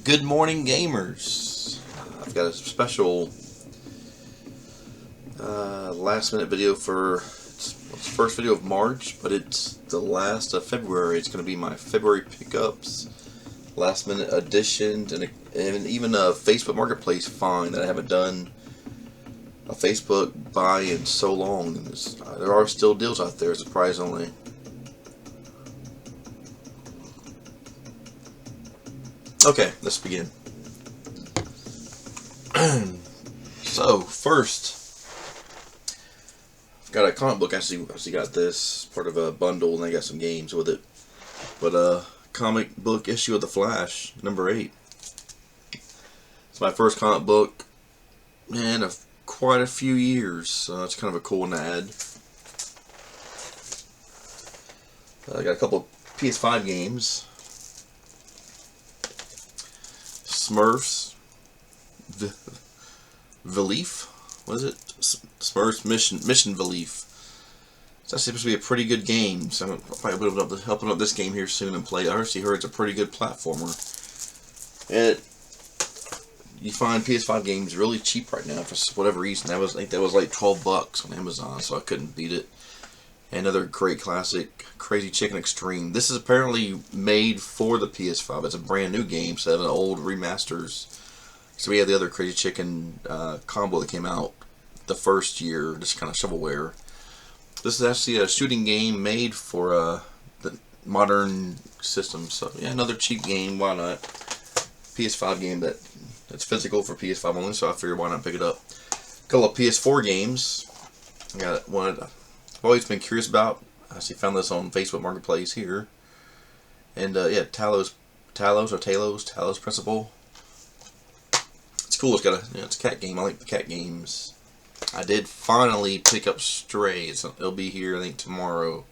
Good morning, gamers. I've got a special last minute video for it's the first video of March, but it's the last of February. It's going to be my February pickups, last minute additions, and even a Facebook Marketplace find that I haven't done a Facebook buy in so long. There are still deals out there, surprisingly. Okay, let's begin. So, first, I've got a comic book. I actually got this part of a bundle, and I got some games with it. But comic book issue of The Flash, number 8. It's my first comic book in quite a few years, so it's kind of a cool one to add. I got a couple of PS5 games. Smurfs, Belief, what is it? Smurfs Mission Belief. It's actually supposed to be a pretty good game, so I'm probably open up this game here soon and play it. I actually heard it's a pretty good platformer. You find PS5 games really cheap right now for whatever reason. I think that was like $12 on Amazon, so I couldn't beat it. Another great classic, Crazy Chicken Extreme. This is apparently made for the PS5. It's a brand new game instead of an old remasters. So we had the other Crazy Chicken combo that came out the first year, just kind of shovelware. This is actually a shooting game made for the modern system. So yeah, another cheap game. Why not? PS5 game that's physical for PS5 only. So I figured why not pick it up. A couple of PS4 games. I got one. I've always been curious about. I actually found this on Facebook Marketplace here. And yeah, Talos Principle. It's cool. It's got it's a cat game. I like the cat games. I did finally pick up Stray. It'll be here I think tomorrow.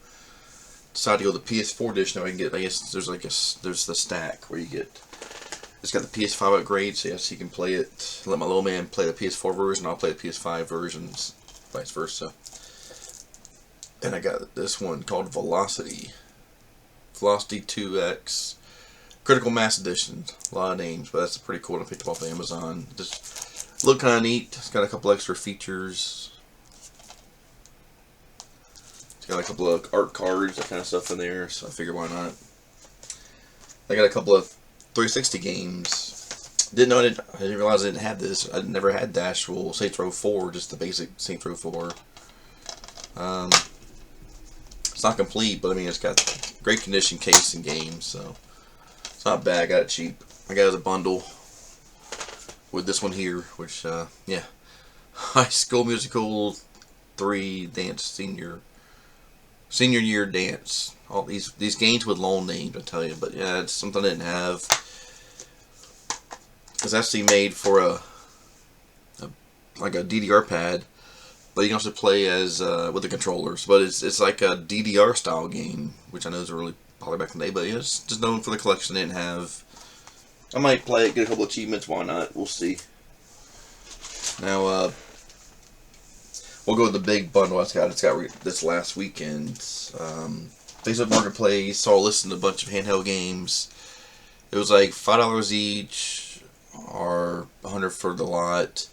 Decided to go to the PS4 edition. I can get. I guess there's the stack where you get. It's got the PS5 upgrade, so yes, you can play it. Let my little man play the PS4 version. I'll play the PS5 versions, vice versa. And I got this one called Velocity 2X, Critical Mass Edition. A lot of names, but that's pretty cool. I picked up off of Amazon. Just look kind of neat. It's got a couple extra features. It's got a couple of art cards, that kind of stuff in there. So I figured why not. I got a couple of 360 games. I didn't realize I didn't have this. I never had the actual Saints Row 4, just the basic Saints Row 4. It's not complete, but I mean, it's got great condition case and games, so it's not bad. I got it cheap. I got it as a bundle with this one here, which, yeah, High School Musical 3 dance senior year dance. All these games with long names, I tell you, but yeah, it's something I didn't have. It's actually made for like a DDR pad. But you can also play as with the controllers. But it's like a DDR style game, which I know is really popular back in the day. But yeah, it's just known for the collection I didn't have. I might play it, get a couple achievements. Why not? We'll see. Now we'll go with the big bundle I got. It's got this last weekend. Facebook Marketplace. Saw a list of a bunch of handheld games. It was like $5 each, or $100 for the lot.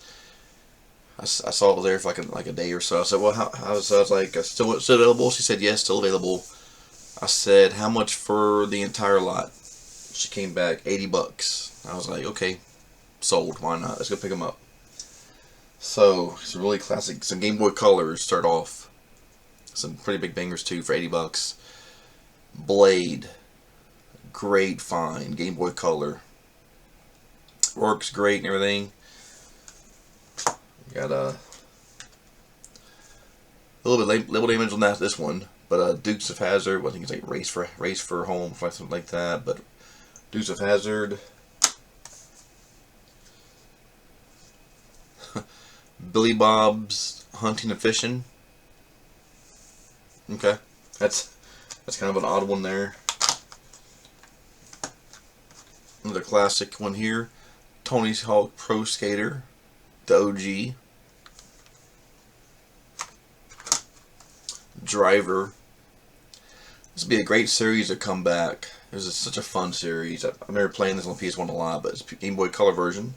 I saw it there for like a day or so. I said, well, I was like, still available? She said, yes, still available. I said, how much for the entire lot? She came back, $80. I was like, okay, sold. Why not? Let's go pick them up. So, some really classic, some Game Boy Colors start off. Some pretty big bangers too for $80. Blade, great find, Game Boy Color. Works great and everything. Got a little bit label damage on this one, but Dukes of Hazzard. I think it's like Race for Home, something like that. But Dukes of Hazzard, Billy Bob's Hunting and Fishing. Okay, that's kind of an odd one there. Another classic one here, Tony Hawk Pro Skater, the OG. Driver, This would be a great series to come back. It was such a fun series. I remember playing this on PS1 a lot, but it's a Game Boy Color version.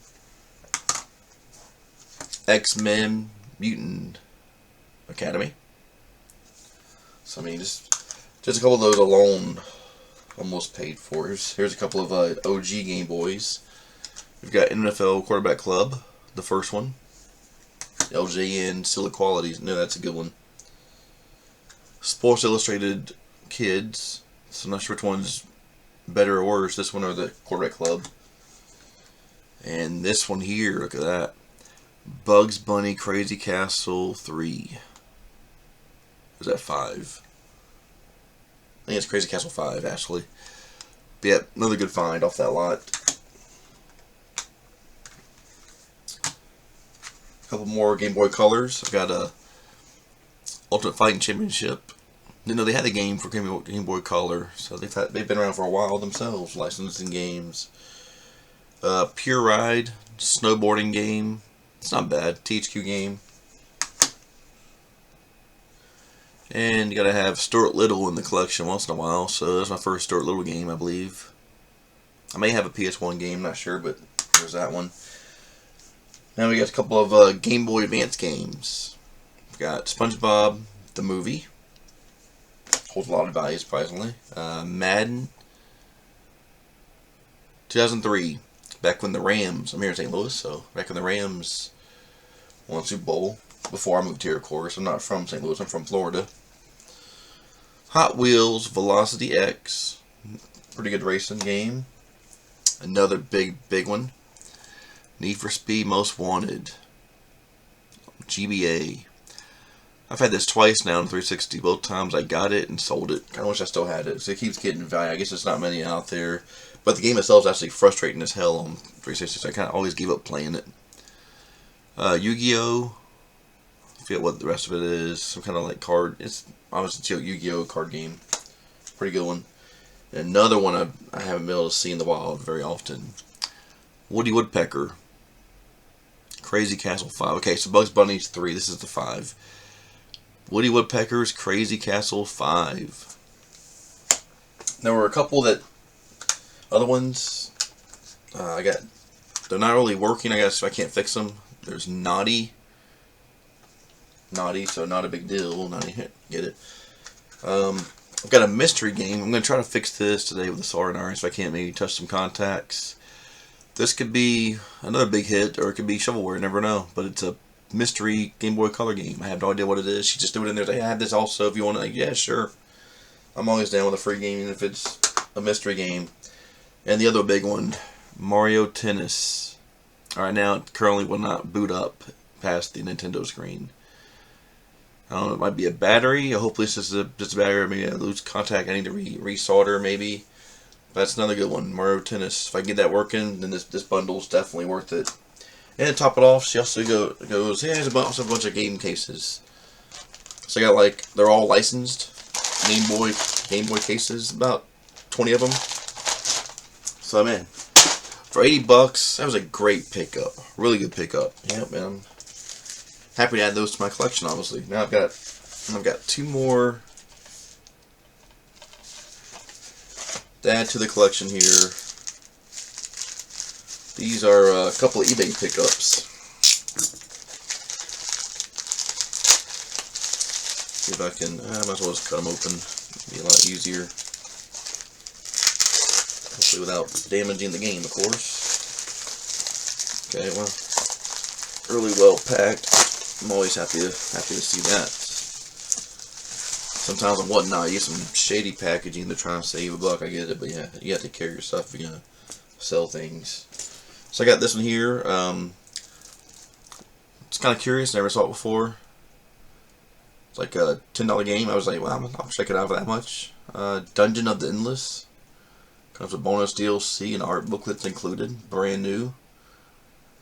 X-Men Mutant Academy. So I mean, just a couple of those alone almost paid for. Here's a couple of OG Game Boys. We've got NFL Quarterback Club, the first one. LJN Still Equalities. No, that's a good one. Sports Illustrated Kids. So I'm not sure which one's better or worse, this one or the Quarterback Club. And this one here, look at that. Bugs Bunny Crazy Castle 3. Is that 5? I think it's Crazy Castle 5, actually. But yeah, another good find off that lot. A couple more Game Boy Colors. I've got a Ultimate Fighting Championship. Didn't know they had a game for Game Boy Color, so they've been around for a while themselves, licensing games. Pure Ride snowboarding game. It's not bad. THQ game. And you gotta have Stuart Little in the collection once in a while, so that's my first Stuart Little game, I believe. I may have a PS1 game, not sure, but there's that one. Now we got a couple of Game Boy Advance games. We've got SpongeBob the movie. Holds a lot of value, surprisingly. Madden 2003. Back when the Rams, I'm here in St. Louis, so back when the Rams won Super Bowl. Before I moved here, of course. I'm not from St. Louis, I'm from Florida. Hot Wheels Velocity X. Pretty good racing game. Another big one. Need for Speed Most Wanted. GBA. I've had this twice now in 360. Both times I got it and sold it. Kind of wish I still had it. So it keeps getting value. I guess there's not many out there. But the game itself is actually frustrating as hell on 360. So I kind of always give up playing it. Yu-Gi-Oh! I forget what the rest of it is. Some kind of like card. It's obviously a Yu-Gi-Oh! Card game. Pretty good one. And another one I haven't been able to see in the wild very often. Woody Woodpecker. Crazy Castle 5. Okay, so Bugs Bunny's 3. This is the 5. Woody Woodpecker's Crazy Castle 5. There were a couple other ones, they're not really working, I guess, if I can't fix them. There's Naughty, so not a big deal, Naughty, get it. I've got a mystery game. I'm going to try to fix this today with the soldering iron, so I can't maybe touch some contacts. This could be another big hit, or it could be shovelware, never know, but it's a mystery Game Boy Color game. I have no idea what it is. She just threw it in there. Hey, I have this also if you want to. Like, yeah, sure. I'm always down with a free game, even if it's a mystery game. And the other big one, Mario Tennis. Alright, now it currently will not boot up past the Nintendo screen. I don't know, it might be a battery. Hopefully this is just a battery, maybe a loose contact I need to resolder maybe. But that's another good one, Mario Tennis. If I get that working, then this bundle's definitely worth it. And to top it off, she also goes, hey, there's a bunch of game cases. So I got like, they're all licensed Game Boy cases, about 20 of them. So man, for 80 bucks, that was a great pickup. Really good pickup. Yep, man. I'm happy to add those to my collection, obviously. Now I've got 2 more to add to the collection here. These are a couple of eBay pickups. See if I can, I might as well just cut them open. It'll be a lot easier. Hopefully without damaging the game, of course. Okay, well, really well packed. I'm always happy to see that. Sometimes on Whatnot, you get some shady packaging to try and save a buck. I get it, but yeah, you have to take care of your stuff if you're gonna sell things. So I got this one here. It's kind of curious. Never saw it before. It's like a $10 game. I was like, well, I'll check it out for that much. Dungeon of the Endless. Comes with bonus DLC and art booklets included. Brand new.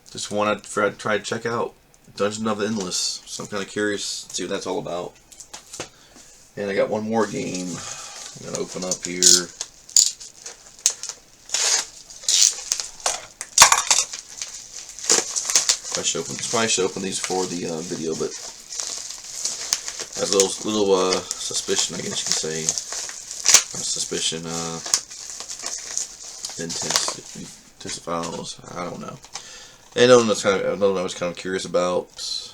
Just wanted to try to check out Dungeon of the Endless. So I'm kind of curious to see what that's all about. And I got one more game. I'm going to open up here. Probably should open these for the video, but has a little suspicion, I guess you can say. suspicion intensifies. I don't know. And another one I was kind of curious about.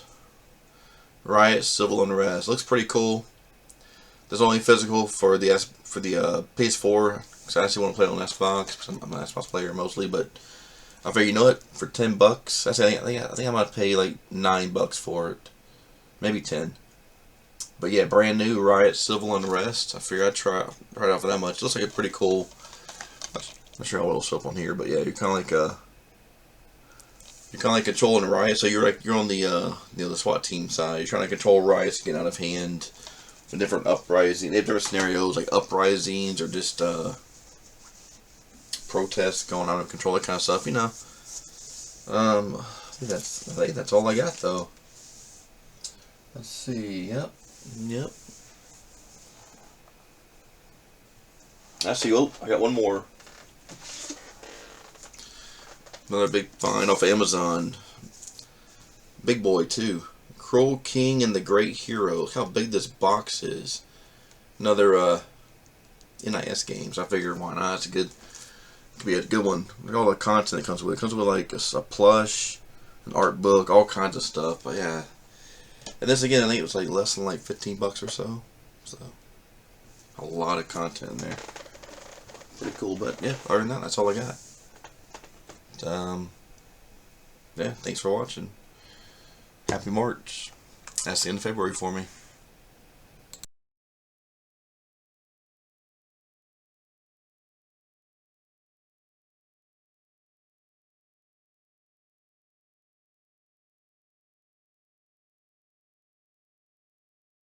Riot Civil Unrest looks pretty cool. There's only physical for the PS4. Because I actually want to play it on Xbox. Because I'm an Xbox player mostly, but I figure, you know what? For $10, I think I might pay like $9 for it, maybe 10. But yeah, brand new Riot Civil Unrest. I figure I'd try it out for that much. It looks like a pretty cool. I'm not sure how it'll show up on here, but yeah, you're kind of like controlling Riot. So you're on the the SWAT team side. You're trying to control riots getting out of hand. The different uprisings. They have different scenarios like uprisings or just protests going out of control, that kind of stuff. You know. I think that's all I got though. Let's see. Yep. Actually, oh, I got one more. Another big find off Amazon. Big boy too. Crow King and the Great Hero. Look how big this box is. Another NIS games. I figured, why not? Could be a good one. Look at all the content that comes with it. It comes with like a plush, an art book, all kinds of stuff. But yeah. And this again, I think it was like less than like $15 or so. So a lot of content in there. Pretty cool. But yeah, other than that, that's all I got. Yeah, thanks for watching. Happy March. That's the end of February for me.